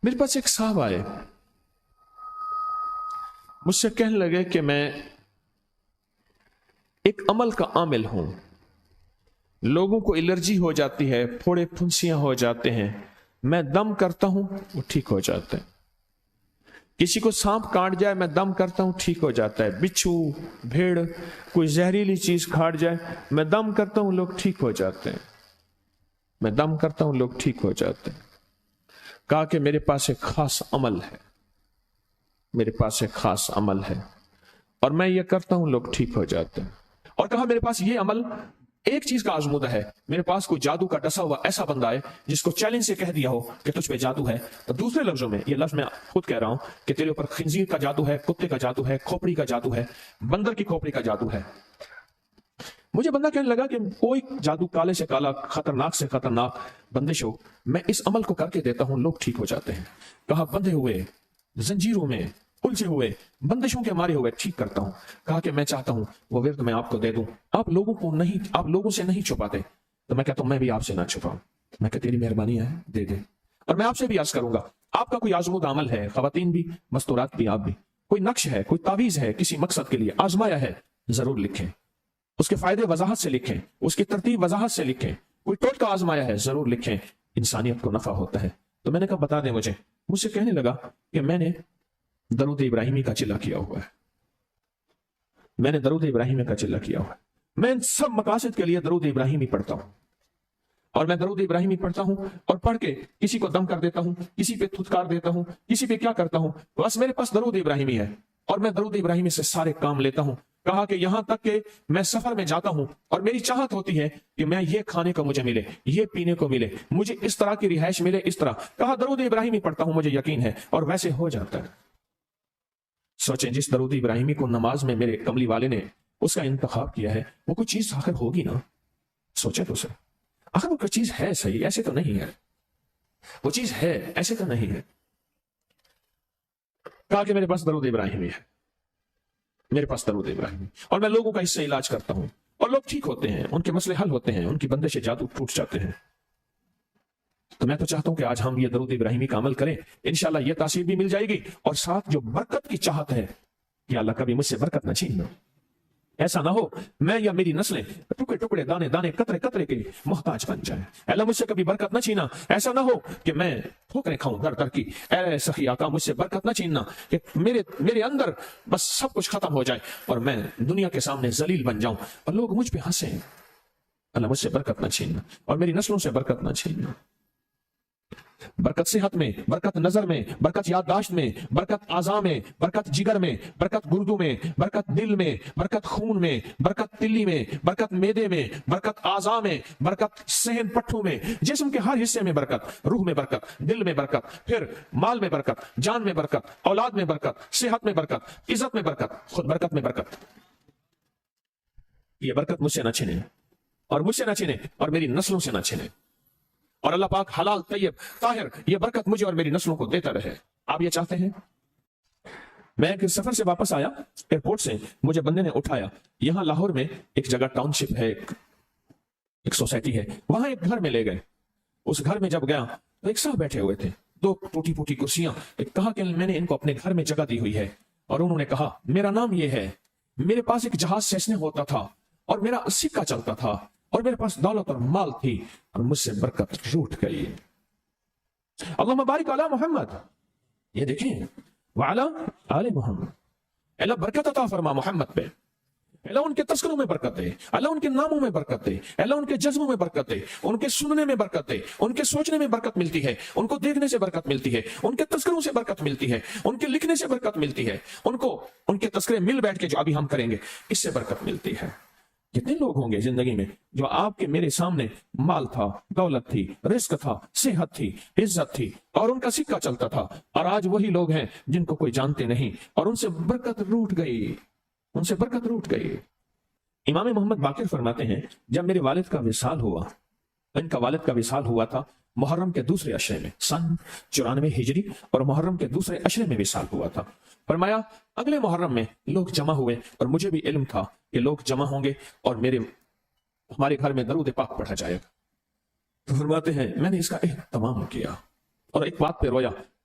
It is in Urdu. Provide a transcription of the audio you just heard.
میرے پاس ایک صاحب آئے، مجھ سے کہنے لگے کہ میں ایک عمل کا عامل ہوں، لوگوں کو الرجی ہو جاتی ہے، پھوڑے پھنسیاں ہو جاتے ہیں، میں دم کرتا ہوں وہ ٹھیک ہو جاتا ہے، کسی کو سانپ کاٹ جائے میں دم کرتا ہوں ٹھیک ہو جاتا ہے، بچھو بھیڑ کوئی زہریلی چیز کھاٹ جائے میں دم کرتا ہوں لوگ ٹھیک ہو جاتے ہیں، میں دم کرتا ہوں لوگ ٹھیک ہو جاتے ہیں۔ کہا کہ میرے پاس ایک خاص عمل ہے، میرے پاس ایک خاص عمل ہے اور میں یہ کرتا ہوں لوگ ٹھیک ہو جاتے ہیں۔ اور کہا میرے پاس یہ عمل ایک چیز کا آزمودہ ہے، میرے پاس کوئی جادو کا ڈسا ہوا ایسا بندہ ہے جس کو چیلنج سے کہہ دیا ہو کہ تجھ پہ جادو ہے، تو دوسرے لفظوں میں یہ لفظ میں خود کہہ رہا ہوں کہ تیرے اوپر خنزیر کا جادو ہے، کتے کا جادو ہے، کھوپڑی کا جادو ہے، بندر کی کھوپڑی کا جادو ہے۔ مجھے بندہ کہنے لگا کہ کوئی جادو کالے سے کالا، خطرناک سے خطرناک بندش ہو، میں اس عمل کو کر کے دیتا ہوں لوگ ٹھیک ہو جاتے ہیں۔ کہا بندھے ہوئے زنجیروں میں الجھے ہوئے بندشوں کے مارے ہوئے ٹھیک کرتا ہوں۔ کہا کہ میں چاہتا ہوں وہ ورد میں آپ کو دے دوں، آپ لوگوں سے نہیں چھپاتے، تو میں کہتا ہوں میں بھی آپ سے نہ چھپاؤں، میں کہ تیری مہربانی ہے دے دے۔ اور میں آپ سے بھی عرض کروں گا، آپ کا کوئی آزمودہ عمل ہے، خواتین بھی مستورات بھی، آپ بھی کوئی نقش ہے، کوئی تعویذ ہے، کسی مقصد کے لیے آزمایا ہے، ضرور لکھیں، اس کے فائدے وضاحت سے لکھیں، اس کی ترتیب وضاحت سے لکھیں، کوئی ٹوٹکا آزمایا ہے ضرور لکھیں، انسانیت کو نفع ہوتا ہے۔ تو میں نے کہا بتا دیں مجھ سے کہنے لگا کہ میں نے درود ابراہیمی کا چلہ کیا ہوا ہے، میں نے درود ابراہیمی کا چلہ کیا ہوا ہے، میں ان سب مقاصد کے لیے درود ابراہیمی پڑھتا ہوں، اور میں درود ابراہیمی پڑھتا ہوں اور پڑھ کے کسی کو دم کر دیتا ہوں، کسی پہ تھتکار دیتا ہوں، کسی پہ کیا کرتا ہوں، بس میرے پاس درود ابراہیمی ہے اور میں درود ابراہیمی سے سارے کام لیتا ہوں۔ کہا کہ یہاں تک کہ میں سفر میں جاتا ہوں اور میری چاہت ہوتی ہے کہ میں یہ کھانے کو مجھے ملے، یہ پینے کو ملے، مجھے اس طرح کی رہائش ملے، اس طرح، کہا درود ابراہیمی پڑھتا ہوں مجھے یقین ہے اور ویسے ہو جاتا ہے۔ سوچیں جس درود ابراہیمی کو نماز میں میرے کملی والے نے اس کا انتخاب کیا ہے، وہ کوئی چیز آخر ہوگی نا، سوچیں تو سر، آخر وہ کوئی چیز ہے صحیح، ایسے تو نہیں ہے، وہ چیز ہے ایسے تو نہیں ہے۔ کہا کہ میرے پاس درود ابراہیمی ہے، میرے پاس درود ابراہیمی، اور میں لوگوں کا اس سے علاج کرتا ہوں اور لوگ ٹھیک ہوتے ہیں، ان کے مسئلے حل ہوتے ہیں، ان کی بندش جادو ٹوٹ جاتے ہیں۔ تو میں تو چاہتا ہوں کہ آج ہم یہ درود ابراہیمی کا عمل کریں، انشاءاللہ یہ تاثیر بھی مل جائے گی، اور ساتھ جو برکت کی چاہت ہے کہ اللہ کبھی مجھ سے برکت نہ چھیننا، ایسا نہ ہو میں یا میری نسلیں ٹکڑے ٹکڑے دانے دانے قطرے قطرے کے محتاج بن جائیں، اللہ مجھ سے کبھی برکت نہ چھینا، ایسا نہ ہو کہ میں ٹھوکریں کھاؤں در در کی، اے سخی آقا مجھ سے برکت نہ چھیننا کہ میرے اندر بس سب کچھ ختم ہو جائے اور میں دنیا کے سامنے ذلیل بن جاؤں اور لوگ مجھ پہ ہنسیں، اللہ مجھ سے برکت نہ چھیننا اور میری نسلوں سے برکت نہ چھیننا۔ برکت صحت میں، برکت نظر میں، برکت یادداشت میں، برکت اعضاء میں، برکت جگر میں، برکت گردوں میں، برکت دل میں، برکت خون میں، برکت تلی میں، برکت معدے میں، برکت اعضاء میں، برکت صحن پٹھوں میں، جسم کے ہر حصے میں برکت، روح میں برکت، دل میں برکت، پھر مال میں برکت، جان میں برکت، اولاد میں برکت، صحت میں برکت، عزت میں برکت، خود برکت میں برکت۔ یہ برکت مجھ سے نہ چھنے اور مجھ سے نہ چھنے اور میری نسلوں سے نہ چھنے، اور اللہ پاک حلال طیب طاہر یہ برکت مجھے اور میری نسلوں کو دیتا رہے۔ آپ یہ چاہتے ہیں؟ میں ایک سفر سے واپس آیا، ایئرپورٹ سے مجھے بندے نے اٹھایا، یہاں لاہور میں ایک جگہ ٹاؤن شپ ہے، ایک سوسائٹی ہے، وہاں ایک گھر میں لے گئے۔ اس گھر میں جب گیا تو ایک صاحب بیٹھے ہوئے تھے، دو ٹوٹی پھوٹی کرسیاں، کہا کہ میں نے ان کو اپنے گھر میں جگہ دی ہوئی ہے، اور انہوں نے کہا میرا نام یہ ہے، میرے پاس ایک جہاز سیسنے ہوتا تھا اور میرا سکہ چلتا تھا اور میرے پاس دولت اور مال تھی اور مجھ سے برکت روٹ گئی۔ اللہم بارک علی محمد، یہ دیکھیں وعلی آل محمد، اللہ برکت عطا فرما محمد پہ، اللہ ان کے تذکروں میں برکت دے، اللہ ان کے ناموں میں برکت دے، اللہ ان کے جذبوں میں برکت دے، ان کے سننے میں برکت دے، ان کے سوچنے میں برکت ملتی ہے، ان کو دیکھنے سے برکت ملتی ہے، ان کے تذکروں سے برکت ملتی ہے، ان کے لکھنے سے برکت ملتی ہے، ان کو ان کے تذکرے مل بیٹھ کے جو ابھی ہم کریں گے اس سے برکت ملتی ہے۔ کتنے لوگ ہوں گے زندگی میں جو آپ کے میرے سامنے مال تھا، دولت تھی، رزق تھا، صحت تھی، عزت تھی اور ان کا سکہ چلتا تھا، اور آج وہی لوگ ہیں جن کو کوئی جانتے نہیں اور ان سے برکت روٹ گئی، ان سے برکت روٹ گئی۔ امام محمد باقر فرماتے ہیں جب میرے والد کا وصال ہوا، ان کا والد کا وصال ہوا تھا محرم کے دوسرے عشرے میں، سن 94 ہجری، اور محرم کے دوسرے عشرے میں وصال ہوا تھا۔ فرمایا اگلے محرم میں لوگ جمع ہوئے اور مجھے بھی علم تھا کہ لوگ جمع ہوں گے اور ہمارے گھر میں درود پاک پڑھا جائے گا۔ تو فرماتے ہیں میں نے اس کا اہتمام کیا اور ایک بات پہ رویا